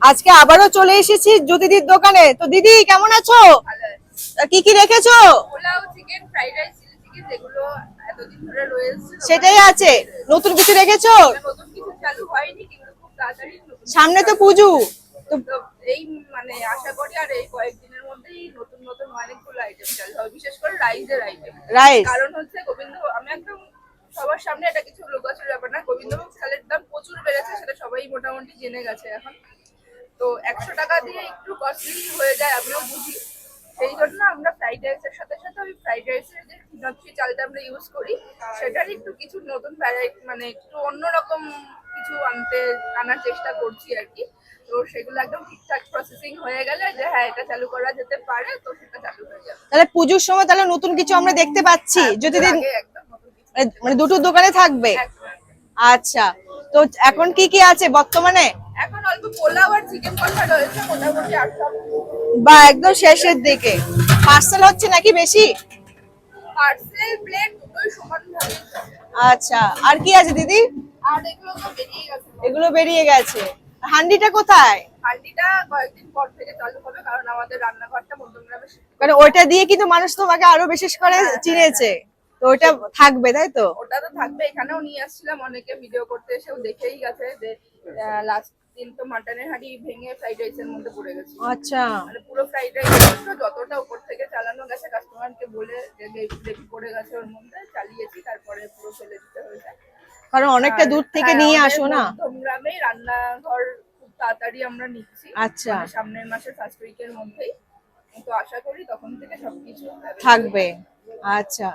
আজকে আবারও চলে এসেছি জ্যোতিদির দোকানে। তো দিদি কেমন আছো? কি কি রেখেছো? Pulao, chicken, fried rice, chilli chicken যেগুলো এতদিন ধরে রয়েছে সেটাই আছে, নতুন কিছু রেখেছো? নতুন কিছু চালু হয়নি, কিন্তু খুব তাড়াতাড়ি নতুন কিছু সামনে তো চালু পুজো। হবে। তো তো এই মানে আশা করি আর এই কয়েকদিনের মধ্যেই নতুন নতুন অনেকগুলো আইটেম চালু হবে, বিশেষ করে রাইসের আইটেম। রাইস। কারণ হচ্ছে গোবিন্দ, আমি একদম সবার সামনে এটা কিছু লুকাচুর ব্যাপার না, গোবিন্দভোগ চালের দাম প্রচুর বেড়েছে, সেটা সবাই মোটামুটি জেনে গেছে এখন। তো 100 টাকা দিয়ে একটু কস্টলি হয়ে যায়, আমিও বুঝি। সেই জন্য আমরা ফ্রাইড রাইসের সাথে সাথে ওই ফ্রাইড রাইসের যে ফিনট্রি চালটা আমরা ইউজ করি, সেটার একটু কিছু নতুন ভ্যারাইটি, মানে একটু অন্যরকম কিছু আনার চেষ্টা করছি আর কি। তো সেগুলো একদম ঠিকঠাক প্রসেসিং হয়ে গেলে যে হ্যাঁ এটা চালু করা যেতে পারে, তো সেটা চালু হয়ে যাবে। তাহলে পুজোর সময় তাহলে নতুন কিছু আমরা দেখতে পাচ্ছি হ্যাঁ, পুজোর জ্যোতিদিন, আগে একদম নতুন কিছু মানে দুটো দোকানে থাকবে। একদম। আচ্ছা, তো এখন কি কি আছে বর্তমানে? এখন অল্প পোলাও আর চিকেন কষা রয়েছে, মোটামুটি 8 বা একদম শেষের দিকে পার্সেল হচ্ছে নাকি বেশি? পার্সেল প্লেট দুটোই সমান ভাবে। আচ্ছা, আর কি আছে দিদি? আর এগুলো তো বেরিয়ে গেছে। এগুলো বেরিয়ে গেছে। হান্ডিটা কোথায়? হান্ডিটা কয়েকদিন পর থেকে চালু হবে, কারণ আমাদের রান্নাঘরটা মধ্যমগ্রামে শিফট কারণ করছি। ওইটা দিয়ে কিন্তু মানুষ তোমাকে আরো বিশেষ করে চিনেছে, তো ওইটা থাকবে তাই তো? ওটা তো থাকবে, এখানেও নিয়ে আসছিলাম, অনেকে ভিডিও করতে এসেও দেখেই গেছে যে লাস্ট দিন তো মাটনের হাঁড়ি ভেঙে ফ্রাইড রাইসের মধ্যে পড়ে গেছে। আচ্ছা, মানে পুরো ফ্রাইড রাইস যতটা উপর থেকে চালানো গেছে, কাস্টমারকে বলে যে লেবু পড়ে গেছে ওর মধ্যে, চালিয়েছি, তারপরে পুরো ফেলে দিতে হয়েছে। কারণ অনেকটা দূর থেকে নিয়ে আসো না। মধ্যমগ্রামেই রান্নাঘর খুব তাড়াতাড়ি আমরা নিচ্ছি। আচ্ছা, মানে সামনের মাসের ফার্স্ট উইকের মধ্যেই, তো আশা করি তখন থেকে সবকিছু থাকবে। আচ্ছা।